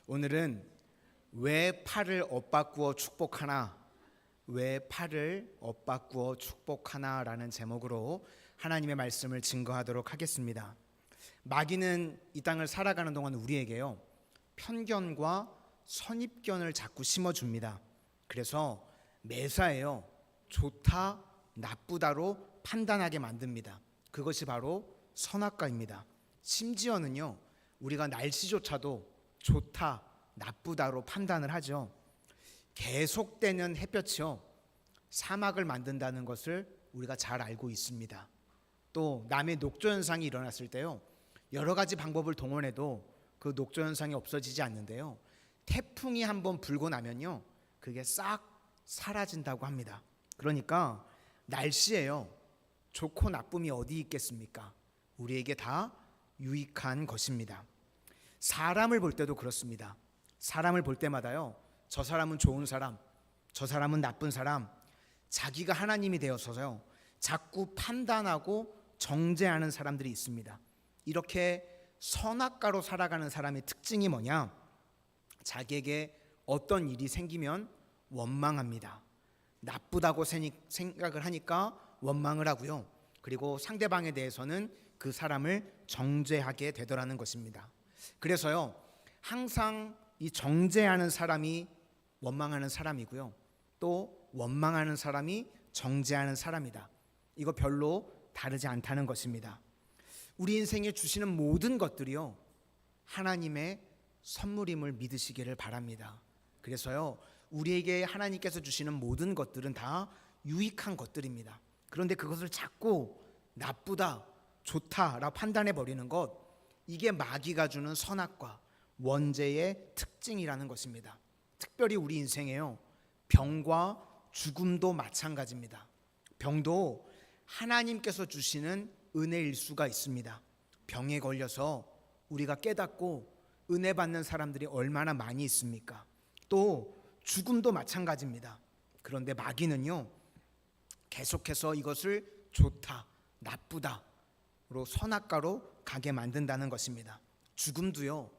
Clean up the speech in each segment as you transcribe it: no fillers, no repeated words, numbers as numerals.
오늘은 왜 팔을 엇바꾸어 축복하나, 왜 팔을 엇바꾸어 축복하나라는 제목으로 하나님의 말씀을 증거하도록 하겠습니다. 마귀는 이 땅을 살아가는 동안 우리에게요, 편견과 선입견을 자꾸 심어줍니다. 그래서 매사에요, 좋다 나쁘다로 판단하게 만듭니다. 그것이 바로 선악과입니다. 심지어는요, 우리가 날씨조차도 좋다 나쁘다로 판단을 하죠. 계속되는 햇볕이요, 사막을 만든다는 것을 우리가 잘 알고 있습니다. 또 남의 녹조 현상이 일어났을 때요, 여러 가지 방법을 동원해도 그 녹조 현상이 없어지지 않는데요, 태풍이 한번 불고 나면요, 그게 싹 사라진다고 합니다. 그러니까 날씨에요, 좋고 나쁨이 어디 있겠습니까? 우리에게 다 유익한 것입니다. 사람을 볼 때도 그렇습니다. 사람을 볼 때마다요, 저 사람은 좋은 사람, 저 사람은 나쁜 사람, 자기가 하나님이 되어서요, 자꾸 판단하고 정죄하는 사람들이 있습니다. 이렇게 선악과로 살아가는 사람의 특징이 뭐냐? 자기에게 어떤 일이 생기면 원망합니다. 나쁘다고 생각을 하니까 원망을 하고요, 그리고 상대방에 대해서는 그 사람을 정죄하게 되더라는 것입니다. 그래서요, 항상 이 정죄하는 사람이 원망하는 사람이고요, 또 원망하는 사람이 정죄하는 사람이다. 이거 별로 다르지 않다는 것입니다. 우리 인생에 주시는 모든 것들이요, 하나님의 선물임을 믿으시기를 바랍니다. 그래서요, 우리에게 하나님께서 주시는 모든 것들은 다 유익한 것들입니다. 그런데 그것을 자꾸 나쁘다, 좋다라고 판단해 버리는 것, 이게 마귀가 주는 선악과 원죄의 특징이라는 것입니다. 특별히 우리 인생에요, 병과 죽음도 마찬가지입니다. 병도 하나님께서 주시는 은혜일 수가 있습니다. 병에 걸려서 우리가 깨닫고 은혜 받는 사람들이 얼마나 많이 있습니까? 또 죽음도 마찬가지입니다. 그런데 마귀는요, 계속해서 이것을 좋다, 나쁘다로 선악과로 가게 만든다는 것입니다. 죽음도요,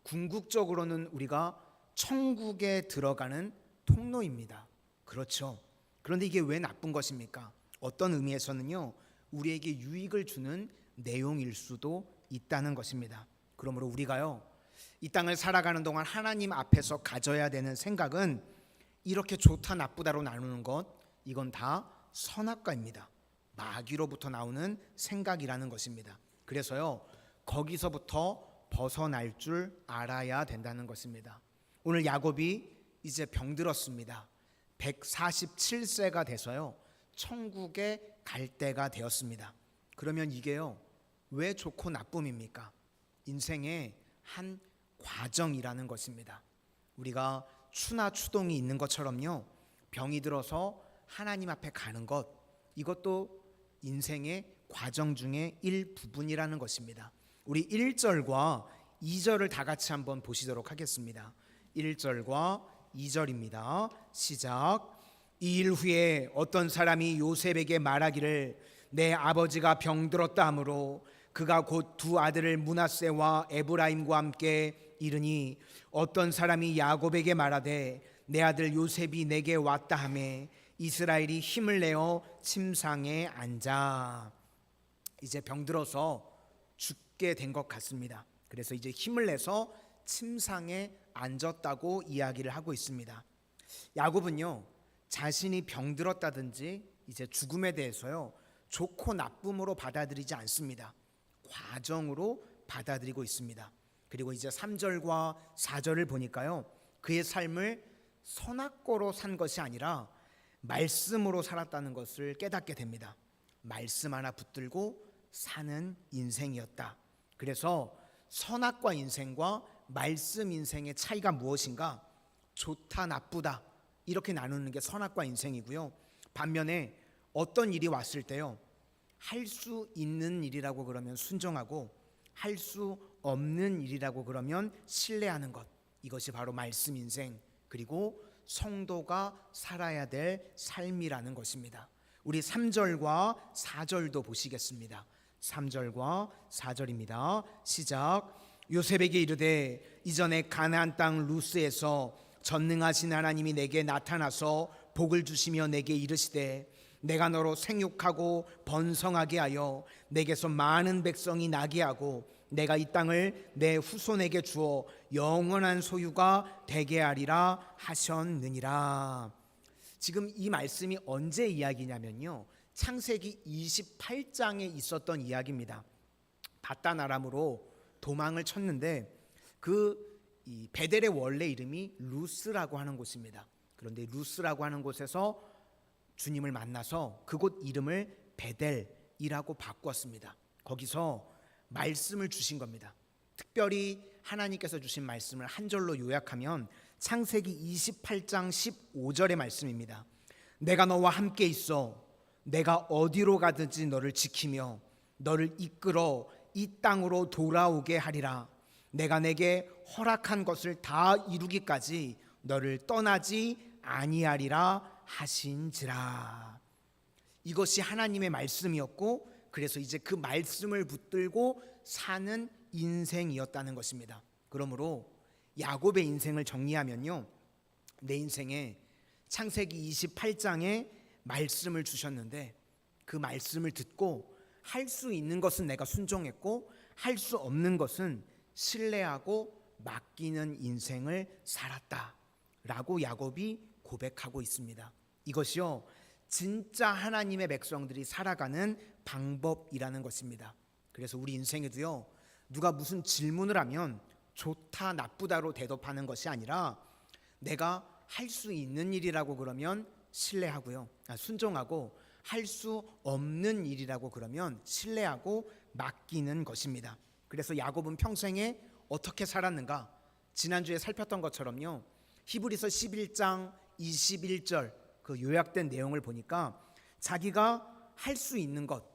궁극적으로는 우리가 천국에 들어가는 통로입니다. 그렇죠. 그런데 이게 왜 나쁜 것입니까? 어떤 의미에서는요, 우리에게 유익을 주는 내용일 수도 있다는 것입니다. 그러므로 우리가요, 이 땅을 살아가는 동안 하나님 앞에서 가져야 되는 생각은 이렇게 좋다 나쁘다로 나누는 것, 이건 다 선악과입니다. 마귀로부터 나오는 생각이라는 것입니다. 그래서요, 거기서부터 벗어날 줄 알아야 된다는 것입니다. 오늘 야곱이 이제 병들었습니다. 147세가 돼서요, 천국에 갈 때가 되었습니다. 그러면 이게요, 왜 좋고 나쁨입니까? 인생의 한 과정이라는 것입니다. 우리가 추나 추동이 있는 것처럼요, 병이 들어서 하나님 앞에 가는 것, 이것도 인생의 과정 중에 일부분이라는 것입니다. 우리 1절과 2절을 다 같이 한번 보시도록 하겠습니다. 1절과 2절입니다. 시작. 이 일 후에 어떤 사람이 요셉에게 말하기를 내 아버지가 병들었다 하므로 그가 곧 두 아들을 므낫세와 에브라임과 함께 이르니 어떤 사람이 야곱에게 말하되 내 아들 요셉이 내게 왔다 하매 이스라엘이 힘을 내어 침상에 앉아. 이제 병들어서 죽게 된 것 같습니다. 그래서 이제 힘을 내서 침상에 앉았다고 이야기를 하고 있습니다. 야곱은요, 자신이 병들었다든지 이제 죽음에 대해서요, 좋고 나쁨으로 받아들이지 않습니다. 과정으로 받아들이고 있습니다. 그리고 이제 3절과 4절을 보니까요, 그의 삶을 선악과로 산 것이 아니라 말씀으로 살았다는 것을 깨닫게 됩니다. 말씀 하나 붙들고 사는 인생이었다. 그래서 선악과 인생과 말씀 인생의 차이가 무엇인가? 좋다 나쁘다 이렇게 나누는 게 선악과 인생이고요, 반면에 어떤 일이 왔을 때요, 할 수 있는 일이라고 그러면 순종하고 할 수 없는 일이라고 그러면 신뢰하는 것, 이것이 바로 말씀 인생, 그리고 성도가 살아야 될 삶이라는 것입니다. 우리 3절과 4절도 보시겠습니다. 3절과 4절입니다. 시작. 요셉에게 이르되 이전에 가나안 땅 루스에서 전능하신 하나님이 내게 나타나서 복을 주시며 내게 이르시되 내가 너로 생육하고 번성하게 하여 내게서 많은 백성이 나게 하고 내가 이 땅을 내 후손에게 주어 영원한 소유가 되게 하리라 하셨느니라. 지금 이 말씀이 언제 이야기냐면요, 창세기 28장에 있었던 이야기입니다. 바단 아람으로 도망을 쳤는데 이 베델의 원래 이름이 루스라고 하는 곳입니다. 그런데 루스라고 하는 곳에서 주님을 만나서 그곳 이름을 베델이라고 바꾸었습니다. 거기서 말씀을 주신 겁니다. 특별히 하나님께서 주신 말씀을 한 절로 요약하면 창세기 28장 15절의 말씀입니다. 내가 너와 함께 있어 내가 어디로 가든지 너를 지키며 너를 이끌어 이 땅으로 돌아오게 하리라. 내가 내게 허락한 것을 다 이루기까지 너를 떠나지 아니하리라 하신지라. 이것이 하나님의 말씀이었고, 그래서 이제 그 말씀을 붙들고 사는 인생이었다는 것입니다. 그러므로 야곱의 인생을 정리하면요, 내 인생에 창세기 28장에 말씀을 주셨는데 그 말씀을 듣고 할 수 있는 것은 내가 순종했고 할 수 없는 것은 신뢰하고 맡기는 인생을 살았다라고 야곱이 고백하고 있습니다. 이것이요, 진짜 하나님의 백성들이 살아가는 방법이라는 것입니다. 그래서 우리 인생에도요, 누가 무슨 질문을 하면 좋다 나쁘다로 대답하는 것이 아니라 내가 할 수 있는 일이라고 그러면 신뢰하고요, 순종하고 할 수 없는 일이라고 그러면 신뢰하고 맡기는 것입니다. 그래서 야곱은 평생에 어떻게 살았는가? 지난주에 살폈던 것처럼요, 히브리서 11장 21절 그 요약된 내용을 보니까 자기가 할 수 있는 것,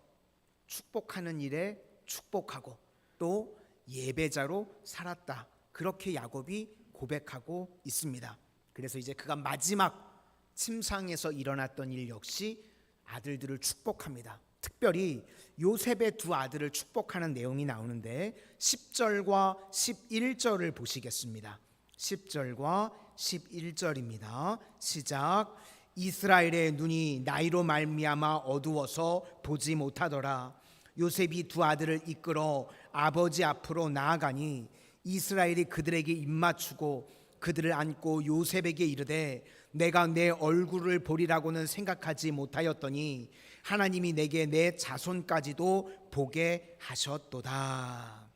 축복하는 일에 축복하고 또 예배자로 살았다, 그렇게 야곱이 고백하고 있습니다. 그래서 이제 그가 마지막 침상에서 일어났던 일 역시 아들들을 축복합니다. 특별히 요셉의 두 아들을 축복하는 내용이 나오는데 10절과 11절을 보시겠습니다. 10절과 11절입니다. 시작. 이스라엘의 눈이 나이로 말미암아 어두워서 보지 못하더라. 요셉이 두 아들을 이끌어 아버지 앞으로 나아가니 이스라엘이 그들에게 입맞추고 그들을 안고 요셉에게 이르되 내가 내 얼굴을 보리라고는 생각하지 못하였더니 하나님이 내게 내 자손까지도 보게 하셨도다.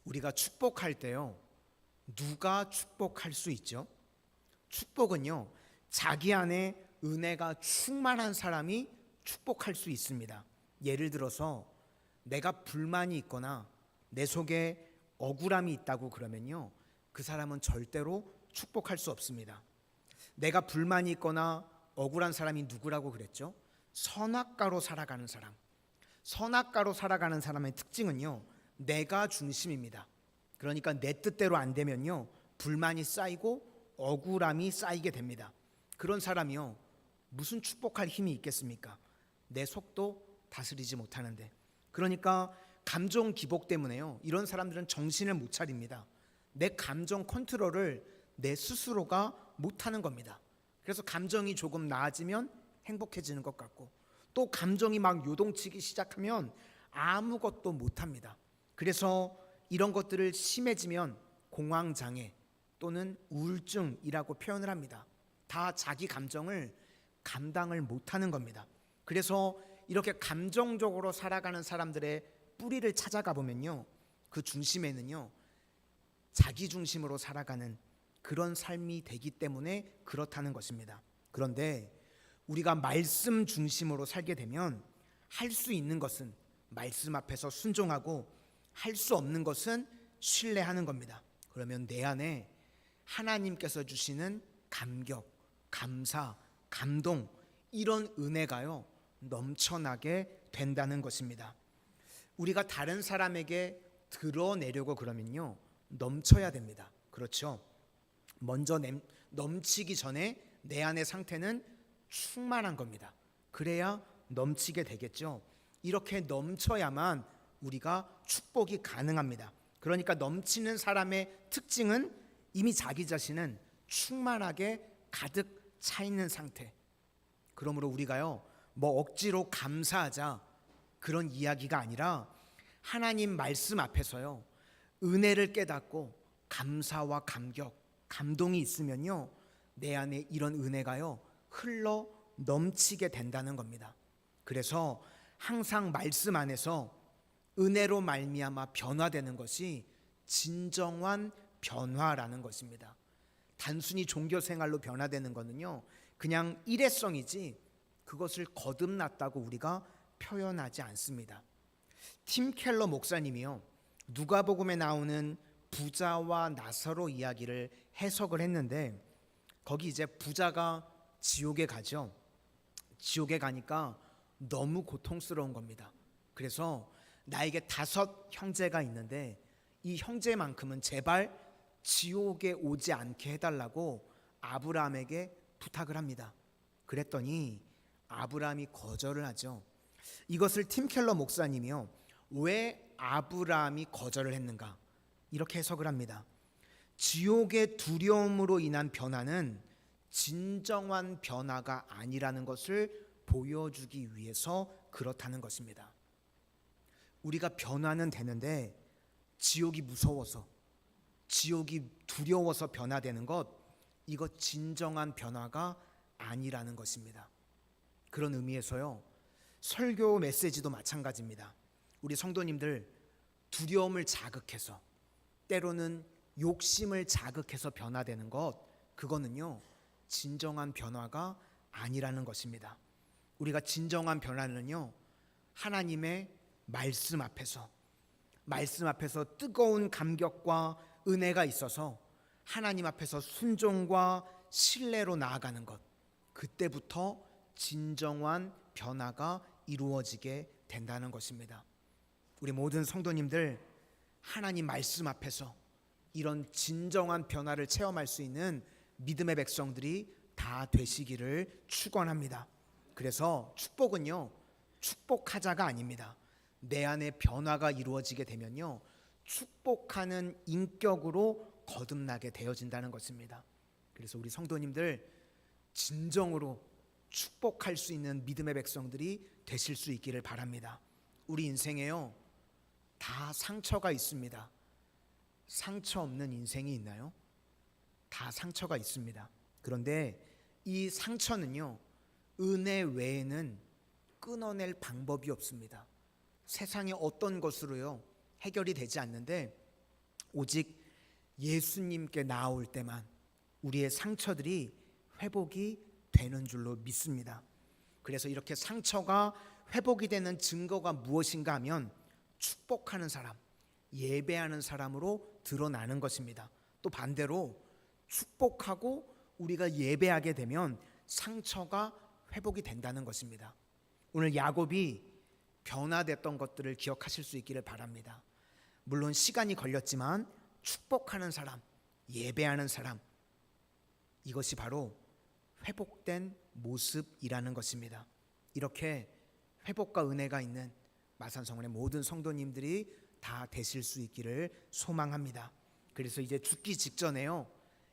우리가 축복할 때요, 누가 축복할 수 있죠? 축복은요, 자기 안에 은혜가 충만한 사람이 축복할 수 있습니다. 예를 들어서 내가 불만이 있거나 내 속에 억울함이 있다고 그러면요, 그 사람은 절대로 축복할 수 없습니다. 내가 불만이 있거나 억울한 사람이 누구라고 그랬죠? 선악가로 살아가는 사람. 선악가로 살아가는 사람의 특징은요, 내가 중심입니다. 그러니까 내 뜻대로 안 되면요, 불만이 쌓이고 억울함이 쌓이게 됩니다. 그런 사람이요, 무슨 축복할 힘이 있겠습니까? 내 속도 다스리지 못하는데. 그러니까 감정 기복 때문에요, 이런 사람들은 정신을 못 차립니다. 내 감정 컨트롤을 내 스스로가 못하는 겁니다. 그래서 감정이 조금 나아지면 행복해지는 것 같고 또 감정이 막 요동치기 시작하면 아무것도 못합니다. 그래서 이런 것들을 심해지면 공황장애 또는 우울증이라고 표현을 합니다. 다 자기 감정을 감당을 못하는 겁니다. 그래서 이렇게 감정적으로 살아가는 사람들의 뿌리를 찾아가 보면요, 그 중심에는요, 자기 중심으로 살아가는 그런 삶이 되기 때문에 그렇다는 것입니다. 그런데 우리가 말씀 중심으로 살게 되면 할 수 있는 것은 말씀 앞에서 순종하고 할 수 없는 것은 신뢰하는 겁니다. 그러면 내 안에 하나님께서 주시는 감격, 감사, 감동, 이런 은혜가요, 넘쳐나게 된다는 것입니다. 우리가 다른 사람에게 드러내려고 그러면요, 넘쳐야 됩니다. 그렇죠? 먼저 넘치기 전에 내 안의 상태는 충만한 겁니다. 그래야 넘치게 되겠죠. 이렇게 넘쳐야만 우리가 축복이 가능합니다. 그러니까 넘치는 사람의 특징은 이미 자기 자신은 충만하게 가득 차 있는 상태. 그러므로 우리가요, 뭐 억지로 감사하자 그런 이야기가 아니라 하나님 말씀 앞에서요, 은혜를 깨닫고 감사와 감격, 감동이 있으면요, 내 안에 이런 은혜가요 흘러 넘치게 된다는 겁니다. 그래서 항상 말씀 안에서 은혜로 말미암아 변화되는 것이 진정한 변화라는 것입니다. 단순히 종교 생활로 변화되는 것은요, 그냥 일회성이지 그것을 거듭났다고 우리가 표현하지 않습니다. 팀 켈러 목사님이요, 누가복음에 나오는 부자와 나사로 이야기를 해석을 했는데, 거기 이제 부자가 지옥에 가죠. 지옥에 가니까 너무 고통스러운 겁니다. 그래서 나에게 5 형제가 있는데 이 형제만큼은 제발 지옥에 오지 않게 해달라고 아브라함에게 부탁을 합니다. 그랬더니 아브라함이 거절을 하죠. 이것을 팀 켈러 목사님이요, 왜 아브라함이 거절을 했는가 이렇게 해석을 합니다. 지옥의 두려움으로 인한 변화는 진정한 변화가 아니라는 것을 보여주기 위해서 그렇다는 것입니다. 우리가 변화는 되는데 지옥이 무서워서, 지옥이 두려워서 변화되는 것, 이거 진정한 변화가 아니라는 것입니다. 그런 의미에서요, 설교 메시지도 마찬가지입니다. 우리 성도님들, 두려움을 자극해서, 때로는 욕심을 자극해서 변화되는 것, 그거는요 진정한 변화가 아니라는 것입니다. 우리가 진정한 변화는요, 하나님의 말씀 앞에서 뜨거운 감격과 은혜가 있어서 하나님 앞에서 순종과 신뢰로 나아가는 것, 그때부터 진정한 변화가 이루어지게 된다는 것입니다. 우리 모든 성도님들, 하나님 말씀 앞에서 이런 진정한 변화를 체험할 수 있는 믿음의 백성들이 다 되시기를 축원합니다. 그래서 축복은요, 축복하자가 아닙니다. 내 안에 변화가 이루어지게 되면요, 축복하는 인격으로 거듭나게 되어진다는 것입니다. 그래서 우리 성도님들, 진정으로 축복할 수 있는 믿음의 백성들이 되실 수 있기를 바랍니다. 우리 인생에요, 다 상처가 있습니다. 상처 없는 인생이 있나요? 다 상처가 있습니다. 그런데 이 상처는요, 은혜 외에는 끊어낼 방법이 없습니다. 세상의 어떤 것으로요 해결이 되지 않는데, 오직 예수님께 나아올 때만 우리의 상처들이 회복이 되는 줄로 믿습니다. 그래서 이렇게 상처가 회복이 되는 증거가 무엇인가 하면 축복하는 사람, 예배하는 사람으로 드러나는 것입니다. 또 반대로 축복하고 우리가 예배하게 되면 상처가 회복이 된다는 것입니다. 오늘 야곱이 변화됐던 것들을 기억하실 수 있기를 바랍니다. 물론 시간이 걸렸지만 축복하는 사람, 예배하는 사람, 이것이 바로 회복된 모습이라는 것입니다. 이렇게 회복과 은혜가 있는 마산성원의 모든 성도님들이 다 되실 수 있기를 소망합니다. 그래서 이제 죽기 직전에요,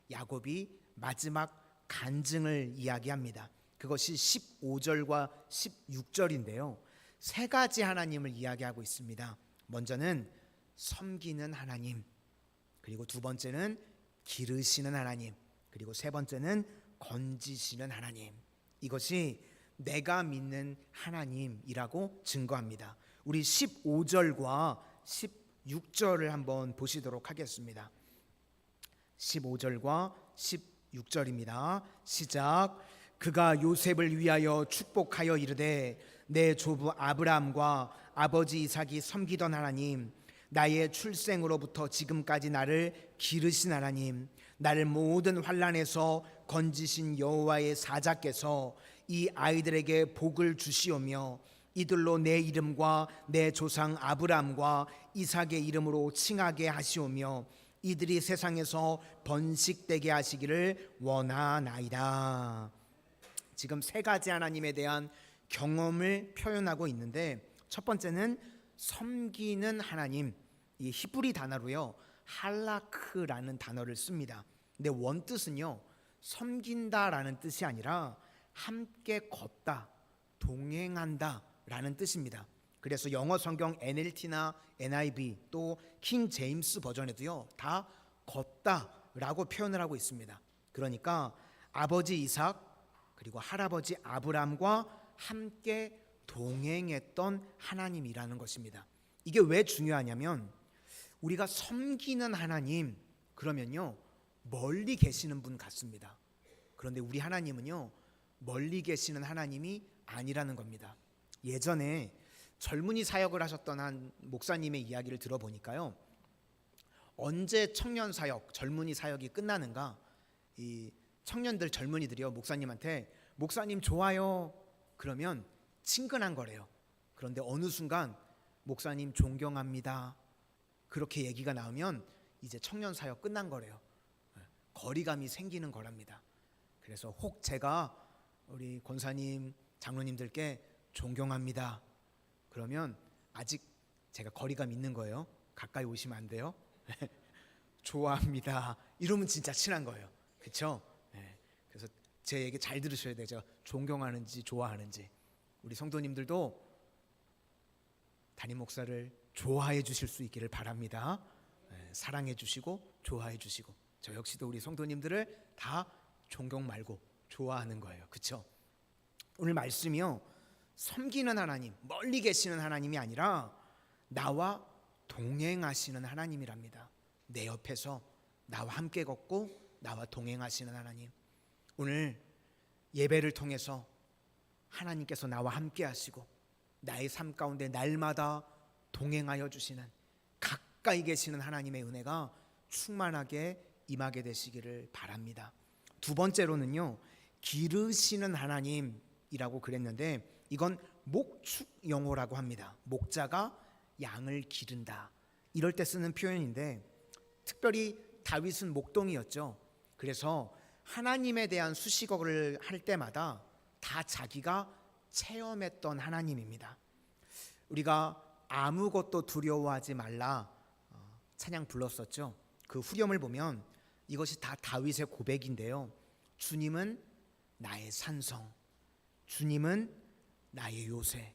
야곱이 마지막 간증을 이야기합니다. 그것이 15절과 16절인데요 3가지 하나님을 이야기하고 있습니다. 먼저는 섬기는 하나님, 그리고 2번째는 기르시는 하나님, 그리고 3번째는 건지시는 하나님. 이것이 내가 믿는 하나님이라고 증거합니다. 우리 15절과 16절을 한번 보시도록 하겠습니다. 15절과 16절입니다. 시작. 그가 요셉을 위하여 축복하여 이르되, 내 조부 아브라함과 아버지 이삭이 섬기던 하나님, 나의 출생으로부터 지금까지 나를 기르신 하나님, 나를 모든 환난에서 건지신 여호와의 사자께서 이 아이들에게 복을 주시오며 이들로 내 이름과 내 조상 아브라함과 이삭의 이름으로 칭하게 하시오며 이들이 세상에서 번식되게 하시기를 원하나이다. 지금 3가지 하나님에 대한 경험을 표현하고 있는데, 첫 번째는 섬기는 하나님, 이 히브리 단어로요 할라크라는 단어를 씁니다. 근데 원뜻은요 섬긴다라는 뜻이 아니라 함께 걷다, 동행한다 라는 뜻입니다. 그래서 영어 성경 NLT나 NIV 또 킹 제임스 버전에도요 다 걷다라고 표현을 하고 있습니다. 그러니까 아버지 이삭 그리고 할아버지 아브람과 함께 동행했던 하나님이라는 것입니다. 이게 왜 중요하냐면 우리가 섬기는 하나님 그러면요 멀리 계시는 분 같습니다. 그런데 우리 하나님은요 멀리 계시는 하나님이 아니라는 겁니다. 예전에 젊은이 사역을 하셨던 한 목사님의 이야기를 들어보니까요 언제 청년 사역, 젊은이 사역이 끝나는가 이 청년들 젊은이들이요 목사님한테 목사님 좋아요 그러면 친근한 거래요. 그런데 어느 순간 목사님 존경합니다 그렇게 얘기가 나오면 이제 청년 사역 끝난 거래요. 거리감이 생기는 거랍니다. 그래서 혹 제가 우리 권사님 장로님들께 존경합니다 그러면 아직 제가 거리감 있는 거예요. 가까이 오시면 안 돼요. 좋아합니다 이러면 진짜 친한 거예요. 그렇죠? 그래서 제 얘기 잘 들으셔야 돼요. 제가 존경하는지 좋아하는지. 우리 성도님들도 담임 목사를 좋아해 주실 수 있기를 바랍니다. 사랑해 주시고 좋아해 주시고 저 역시도 우리 성도님들을 다 존경 말고 좋아하는 거예요. 그렇죠? 오늘 말씀이요 섬기는 하나님, 멀리 계시는 하나님이 아니라 나와 동행하시는 하나님이랍니다. 내 옆에서 나와 함께 걷고 나와 동행하시는 하나님. 오늘 예배를 통해서 하나님께서 나와 함께 하시고 나의 삶 가운데 날마다 동행하여 주시는 가까이 계시는 하나님의 은혜가 충만하게 임하게 되시기를 바랍니다. 두 번째로는요 기르시는 하나님이라고 그랬는데 이건 목축 영어라고 합니다. 목자가 양을 기른다 이럴 때 쓰는 표현인데 특별히 다윗은 목동이었죠. 그래서 하나님에 대한 수식어를 할 때마다 다 자기가 체험했던 하나님입니다. 우리가 아무것도 두려워하지 말라 찬양 불렀었죠. 그 후렴을 보면 이것이 다 다윗의 고백인데요. 주님은 나의 산성, 주님은 나의 요새,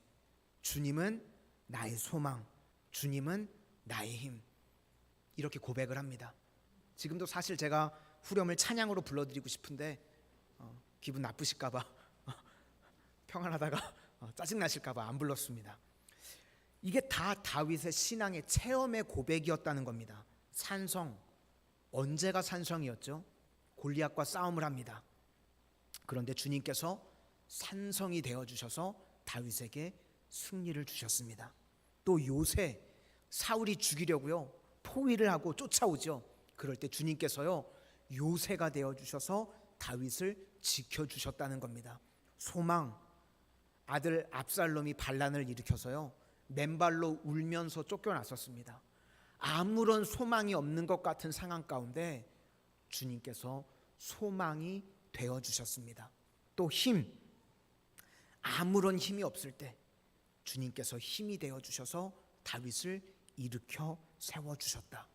주님은 나의 소망, 주님은 나의 힘 이렇게 고백을 합니다. 지금도 사실 제가 후렴을 찬양으로 불러드리고 싶은데 기분 나쁘실까 봐 평안하다가 짜증나실까 봐 안 불렀습니다. 이게 다 다윗의 신앙의 체험의 고백이었다는 겁니다. 산성, 언제가 산성이었죠? 골리앗과 싸움을 합니다. 그런데 주님께서 산성이 되어주셔서 다윗에게 승리를 주셨습니다. 또 요새 사울이 죽이려고요 포위를 하고 쫓아오죠. 그럴 때 주님께서요 요새가 되어주셔서 다윗을 지켜주셨다는 겁니다. 소망, 아들 압살롬이 반란을 일으켜서요 맨발로 울면서 쫓겨났었습니다. 아무런 소망이 없는 것 같은 상황 가운데 주님께서 소망이 되어주셨습니다. 또 힘, 아무런 힘이 없을 때 주님께서 힘이 되어주셔서 다윗을 일으켜 세워주셨다.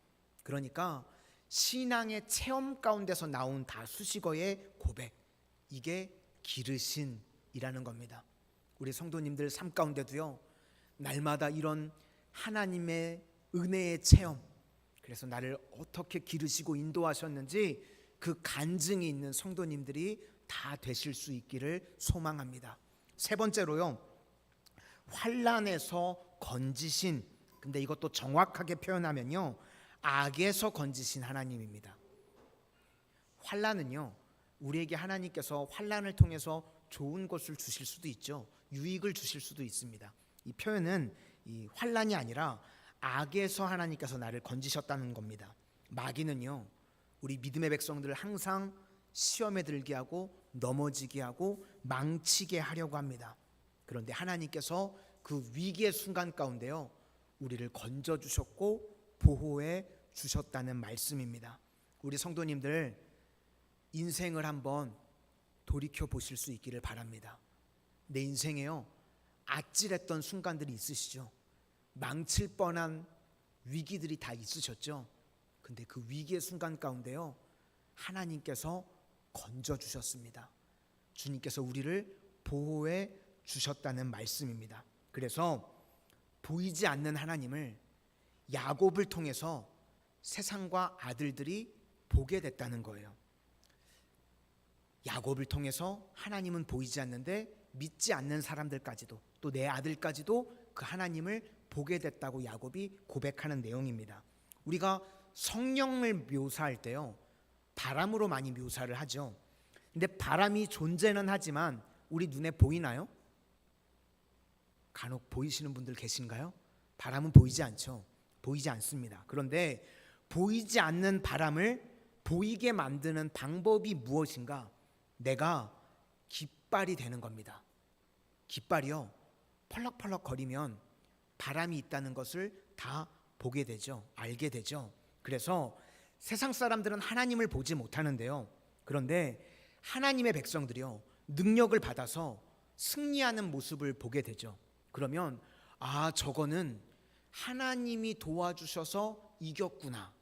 그러니까 신앙의 체험 가운데서 나온 다 수식어의 고백, 이게 기르신이라는 겁니다. 우리 성도님들 삶 가운데도요 날마다 이런 하나님의 은혜의 체험, 그래서 나를 어떻게 기르시고 인도하셨는지 그 간증이 있는 성도님들이 다 되실 수 있기를 소망합니다. 세 번째로요 환난에서 건지신, 근데 이것도 정확하게 표현하면요 악에서 건지신 하나님입니다. 환난은요 우리에게 하나님께서 환난을 통해서 좋은 것을 주실 수도 있죠. 유익을 주실 수도 있습니다. 이 표현은 이 환난이 아니라 악에서 하나님께서 나를 건지셨다는 겁니다. 마귀는요 우리 믿음의 백성들을 항상 시험에 들게 하고 넘어지게 하고 망치게 하려고 합니다. 그런데 하나님께서 그 위기의 순간 가운데요 우리를 건져주셨고 보호해 주셨다는 말씀입니다. 우리 성도님들 인생을 한번 돌이켜 보실 수 있기를 바랍니다. 내 인생에요 아찔했던 순간들이 있으시죠? 망칠 뻔한 위기들이 다 있으셨죠. 근데 그 위기의 순간 가운데요, 하나님께서 건져 주셨습니다. 주님께서 우리를 보호해 주셨다는 말씀입니다. 그래서 보이지 않는 하나님을 야곱을 통해서 세상과 아들들이 보게 됐다는 거예요. 야곱을 통해서 하나님은 보이지 않는데 믿지 않는 사람들까지도, 또 내 아들까지도 그 하나님을 보게 됐다고 야곱이 고백하는 내용입니다. 우리가 성령을 묘사할 때요, 바람으로 많이 묘사를 하죠. 근데 바람이 존재는 하지만 우리 눈에 보이나요? 간혹 보이시는 분들 계신가요? 바람은 보이지 않죠. 보이지 않습니다. 그런데 보이지 않는 바람을 보이게 만드는 방법이 무엇인가? 내가 깃발이 되는 겁니다. 깃발이요, 펄럭펄럭 거리면 바람이 있다는 것을 다 보게 되죠. 알게 되죠. 그래서 세상 사람들은 하나님을 보지 못하는데요, 그런데 하나님의 백성들이요, 능력을 받아서 승리하는 모습을 보게 되죠. 그러면 저거는 하나님이 도와주셔서 이겼구나.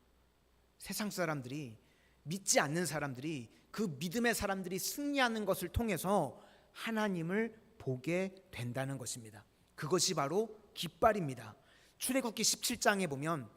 세상 사람들이, 믿지 않는 사람들이, 그 믿음의 사람들이 승리하는 것을 통해서 하나님을 보게 된다는 것입니다. 그것이 바로 깃발입니다. 출애굽기 17장에 보면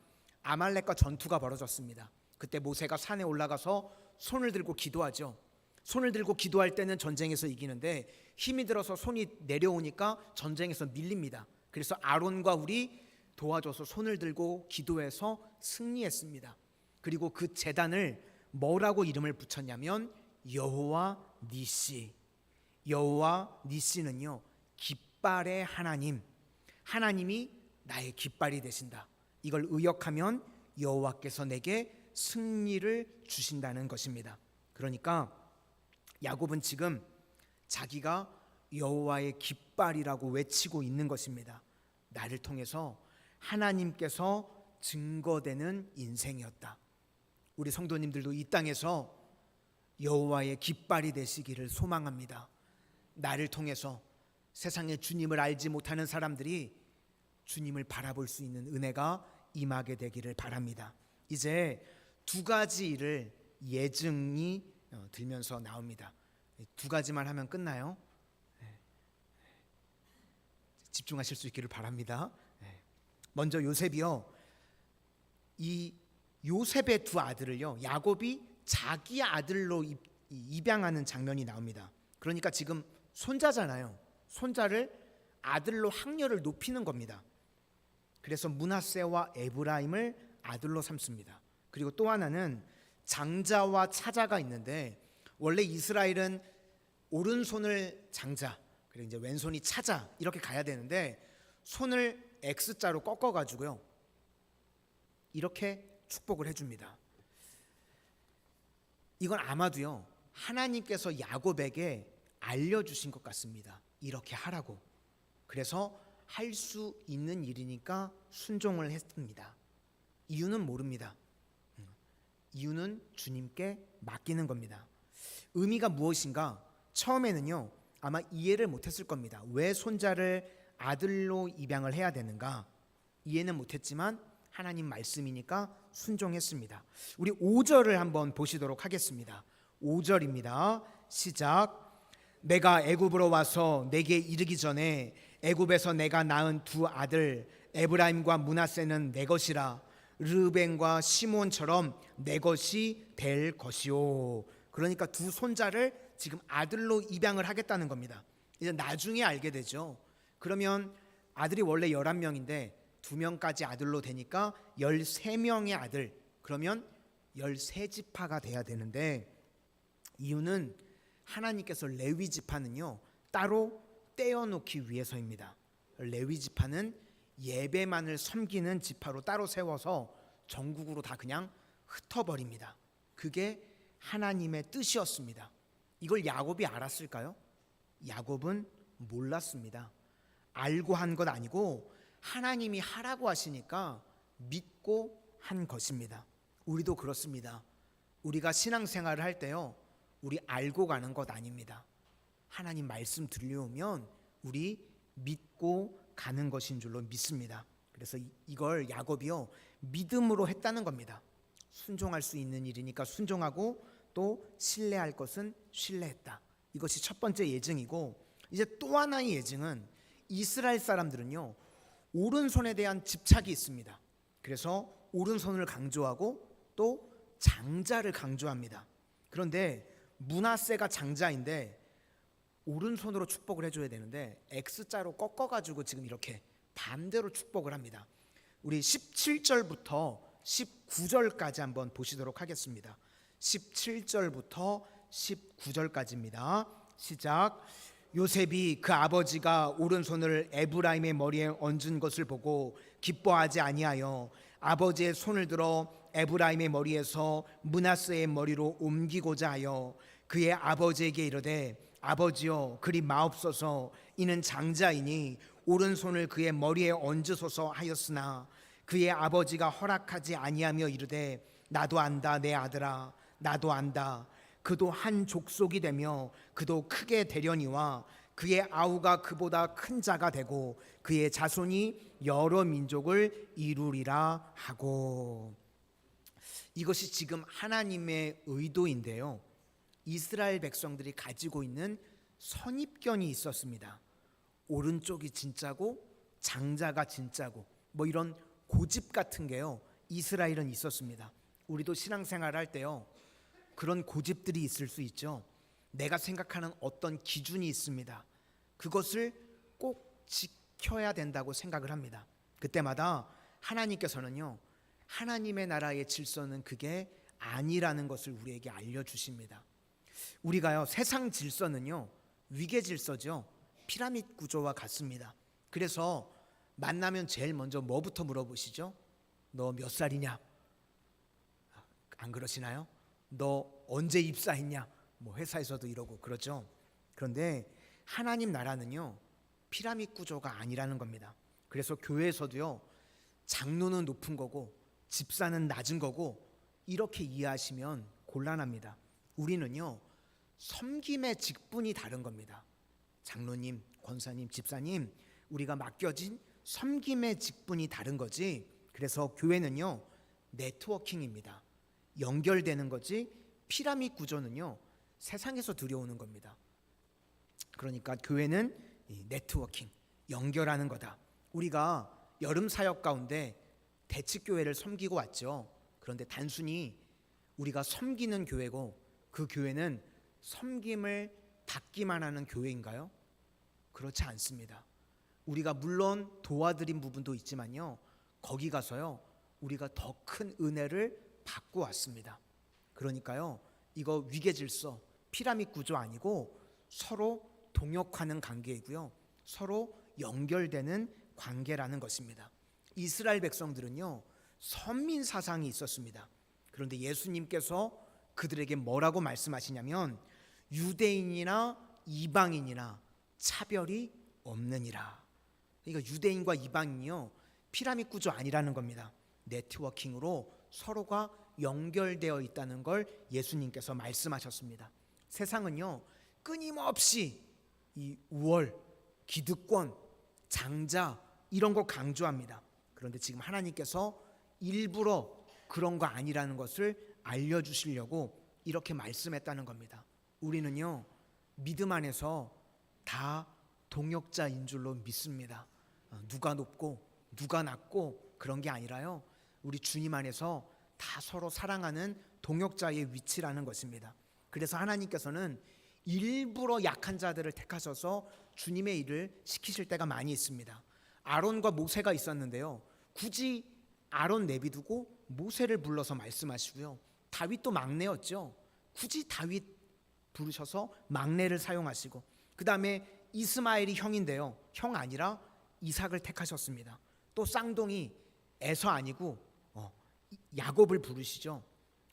아말렉과 전투가 벌어졌습니다. 그때 모세가 산에 올라가서 손을 들고 기도하죠. 손을 들고 기도할 때는 전쟁에서 이기는데 힘이 들어서 손이 내려오니까 전쟁에서 밀립니다. 그래서 아론과 우리 도와줘서 손을 들고 기도해서 승리했습니다. 그리고 그 제단을 뭐라고 이름을 붙였냐면 여호와 니시. 여호와 니시는요, 깃발의 하나님, 하나님이 나의 깃발이 되신다. 이걸 의역하면 여호와께서 내게 승리를 주신다는 것입니다. 그러니까 야곱은 지금 자기가 여호와의 깃발이라고 외치고 있는 것입니다. 나를 통해서 하나님께서 증거되는 인생이었다. 우리 성도님들도 이 땅에서 여호와의 깃발이 되시기를 소망합니다. 나를 통해서 세상에 주님을 알지 못하는 사람들이 주님을 바라볼 수 있는 은혜가 임하게 되기를 바랍니다. 이제 두 가지 일을 예증이 들면서 나옵니다. 두 가지만 하면 끝나요. 집중하실 수 있기를 바랍니다. 먼저 요셉이요, 이 요셉의 두 아들을요, 야곱이 자기 아들로 입양하는 장면이 나옵니다. 그러니까 지금 손자잖아요. 손자를 아들로 학렬을 높이는 겁니다. 그래서 므낫세와 에브라임을 아들로 삼습니다. 그리고 또 하나는 장자와 차자가 있는데, 원래 이스라엘은 오른손을 장자, 그리고 이제 왼손이 차자 이렇게 가야 되는데 손을 X자로 꺾어 가지고요, 이렇게 축복을 해줍니다. 이건 아마도요, 하나님께서 야곱에게 알려주신 것 같습니다. 이렇게 하라고. 그래서 할 수 있는 일이니까 순종을 했습니다. 이유는 모릅니다. 이유는 주님께 맡기는 겁니다. 의미가 무엇인가? 처음에는요, 아마 이해를 못했을 겁니다. 왜 손자를 아들로 입양을 해야 되는가? 이해는 못했지만 하나님 말씀이니까 순종했습니다. 우리 5절을 한번 보시도록 하겠습니다. 5절입니다. 시작. 내가 애굽으로 와서 내게 이르기 전에 애굽에서 내가 낳은 두 아들 에브라임과 므낫세는 내 것이라. 르벤과 시몬처럼 내 것이 될 것이요. 그러니까 두 손자를 지금 아들로 입양을 하겠다는 겁니다. 이제 나중에 알게 되죠. 그러면 아들이 원래 11명인데 2명까지 아들로 되니까 13명의 아들, 그러면 13지파가 돼야 되는데, 이유는 하나님께서 레위 지파는요 따로 떼어놓기 위해서입니다. 레위 지파는 예배만을 섬기는 지파로 따로 세워서 전국으로 다 그냥 흩어버립니다. 그게 하나님의 뜻이었습니다. 이걸 야곱이 알았을까요? 야곱은 몰랐습니다. 알고 한 것 아니고 하나님이 하라고 하시니까 믿고 한 것입니다. 우리도 그렇습니다. 우리가 신앙생활을 할 때요, 우리 알고 가는 것 아닙니다. 하나님 말씀 들려오면 우리 믿고 가는 것인 줄로 믿습니다. 그래서 이걸 야곱이요 믿음으로 했다는 겁니다. 순종할 수 있는 일이니까 순종하고 또 신뢰할 것은 신뢰했다. 이것이 첫 번째 예증이고, 이제 또 하나의 예증은 이스라엘 사람들은요, 오른손에 대한 집착이 있습니다. 그래서 오른손을 강조하고 또 장자를 강조합니다. 그런데 므낫세가 장자인데 오른손으로 축복을 해줘야 되는데 X자로 꺾어가지고 지금 이렇게 반대로 축복을 합니다. 우리 17절부터 19절까지 한번 보시도록 하겠습니다. 17절부터 19절까지입니다. 시작. 요셉이 그 아버지가 오른손을 에브라임의 머리에 얹은 것을 보고 기뻐하지 아니하여 아버지의 손을 들어 에브라임의 머리에서 므낫세의 머리로 옮기고자 하여 그의 아버지에게 이르되 아버지여 그리 마옵소서 이는 장자이니 오른손을 그의 머리에 얹으소서 하였으나 그의 아버지가 허락하지 아니하며 이르되 나도 안다 내 아들아 나도 안다 그도 한 족속이 되며 그도 크게 되려니와 그의 아우가 그보다 큰 자가 되고 그의 자손이 여러 민족을 이루리라 하고. 이것이 지금 하나님의 의도인데요, 이스라엘 백성들이 가지고 있는 선입견이 있었습니다. 오른쪽이 진짜고 장자가 진짜고 뭐 이런 고집 같은 게요, 이스라엘은 있었습니다. 우리도 신앙생활 할 때요, 그런 고집들이 있을 수 있죠. 내가 생각하는 어떤 기준이 있습니다. 그것을 꼭 지켜야 된다고 생각을 합니다. 그때마다 하나님께서는요, 하나님의 나라의 질서는 그게 아니라는 것을 우리에게 알려주십니다. 우리가요, 세상 질서는요, 위계 질서죠. 피라미드 구조와 같습니다. 그래서 만나면 제일 먼저 뭐부터 물어보시죠? 너 몇 살이냐? 안 그러시나요? 너 언제 입사했냐? 뭐 회사에서도 이러고 그러죠. 그런데 하나님 나라는요, 피라미드 구조가 아니라는 겁니다. 그래서 교회에서도요, 장로는 높은 거고 집사는 낮은 거고 이렇게 이해하시면 곤란합니다. 우리는요, 섬김의 직분이 다른 겁니다. 장로님, 권사님, 집사님, 우리가 맡겨진 섬김의 직분이 다른 거지. 그래서 교회는요, 네트워킹입니다. 연결되는 거지. 피라미드 구조는요, 세상에서 들여오는 겁니다. 그러니까 교회는 네트워킹, 연결하는 거다. 우리가 여름 사역 가운데 대치교회를 섬기고 왔죠. 그런데 단순히 우리가 섬기는 교회고 그 교회는 섬김을 받기만 하는 교회인가요? 그렇지 않습니다. 우리가 물론 도와드린 부분도 있지만요, 거기 가서요, 우리가 더 큰 은혜를 받고 왔습니다. 그러니까요, 이거 위계 질서, 피라미드 구조 아니고 서로 동역하는 관계이고요, 서로 연결되는 관계라는 것입니다. 이스라엘 백성들은요, 선민 사상이 있었습니다. 그런데 예수님께서 그들에게 뭐라고 말씀하시냐면 유대인이나 이방인이나 차별이 없느니라. 그러니까 유대인과 이방인이요, 피라미드 구조 아니라는 겁니다. 네트워킹으로 서로가 연결되어 있다는 걸 예수님께서 말씀하셨습니다. 세상은요, 끊임없이 이 우월, 기득권, 장자 이런 거 강조합니다. 그런데 지금 하나님께서 일부러 그런 거 아니라는 것을 알려주시려고 이렇게 말씀했다는 겁니다. 우리는요, 믿음 안에서 다 동역자인 줄로 믿습니다. 누가 높고 누가 낮고 그런 게 아니라요, 우리 주님 안에서 다 서로 사랑하는 동역자의 위치라는 것입니다. 그래서 하나님께서는 일부러 약한 자들을 택하셔서 주님의 일을 시키실 때가 많이 있습니다. 아론과 모세가 있었는데요, 굳이 아론 내비두고 모세를 불러서 말씀하시고요, 다윗도 막내였죠. 굳이 다윗 부르셔서 막내를 사용하시고, 그 다음에 이스마엘이 형인데요, 형 아니라 이삭을 택하셨습니다. 또 쌍둥이 에서 아니고 야곱을 부르시죠.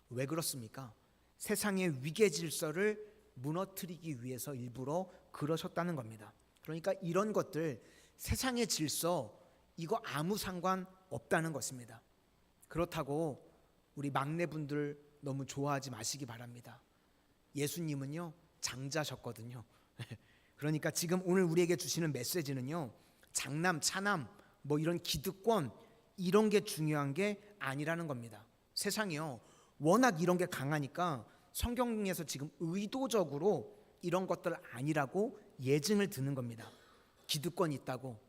왜 그렇습니까? 세상의 위계 질서를 무너뜨리기 위해서 일부러 그러셨다는 겁니다. 그러니까 이런 것들, 세상의 질서, 이거 아무 상관 없다는 것입니다. 그렇다고 우리 막내분들 너무 좋아하지 마시기 바랍니다. 예수님은요, 장자셨거든요. 그러니까 지금 오늘 우리에게 주시는 메시지는요, 장남, 차남, 뭐 이런 기득권, 이런 게 중요한 게 아니라는 겁니다. 세상이요, 워낙 이런 게 강하니까 성경에서 지금 의도적으로 이런 것들 아니라고 예증을 드는 겁니다. 기득권 있다고,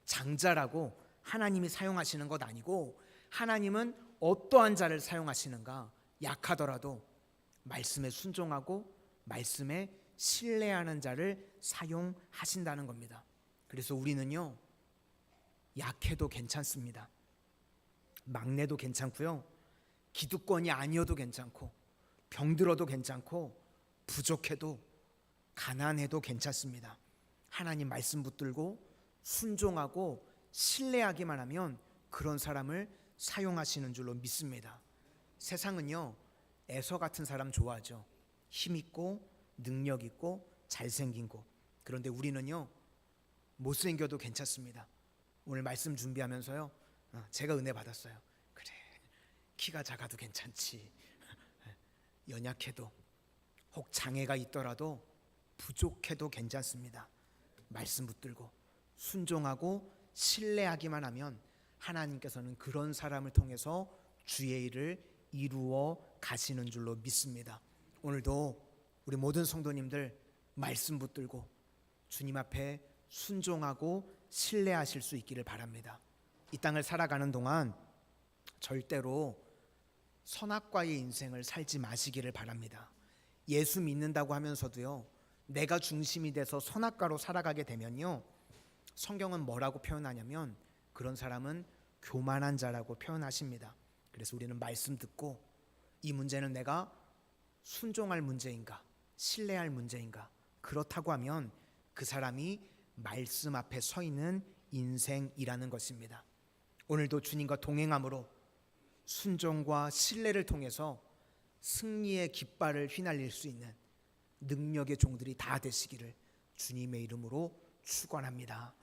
장자라고 하나님이 사용하시는 것 아니고, 하나님은 어떠한 자를 사용하시는가? 약하더라도 말씀에 순종하고 말씀에 신뢰하는 자를 사용하신다는 겁니다. 그래서 우리는요, 약해도 괜찮습니다. 막내도 괜찮고요, 기득권이 아니어도 괜찮고, 병들어도 괜찮고, 부족해도 가난해도 괜찮습니다. 하나님 말씀 붙들고 순종하고 신뢰하기만 하면 그런 사람을 사용하시는 줄로 믿습니다. 세상은요, 에서 같은 사람 좋아하죠. 힘 있고 능력 있고 잘생긴 거. 그런데 우리는요, 못생겨도 괜찮습니다. 오늘 말씀 준비하면서요, 제가 은혜 받았어요. 그래, 키가 작아도 괜찮지, 연약해도, 혹 장애가 있더라도 부족해도 괜찮습니다. 말씀 붙들고 순종하고 신뢰하기만 하면 하나님께서는 그런 사람을 통해서 주의 일을 이루어 가시는 줄로 믿습니다. 오늘도 우리 모든 성도님들 말씀 붙들고 주님 앞에 순종하고 신뢰하실 수 있기를 바랍니다. 이 땅을 살아가는 동안 절대로 선악과의 인생을 살지 마시기를 바랍니다. 예수 믿는다고 하면서도요, 내가 중심이 돼서 선악과로 살아가게 되면요, 성경은 뭐라고 표현하냐면 그런 사람은 교만한 자라고 표현하십니다. 그래서 우리는 말씀 듣고 이 문제는 내가 순종할 문제인가, 신뢰할 문제인가, 그렇다고 하면 그 사람이 말씀 앞에 서 있는 인생이라는 것입니다. 오늘도 주님과 동행함으로 순종과 신뢰를 통해서 승리의 깃발을 휘날릴 수 있는 능력의 종들이 다 되시기를 주님의 이름으로 축원합니다.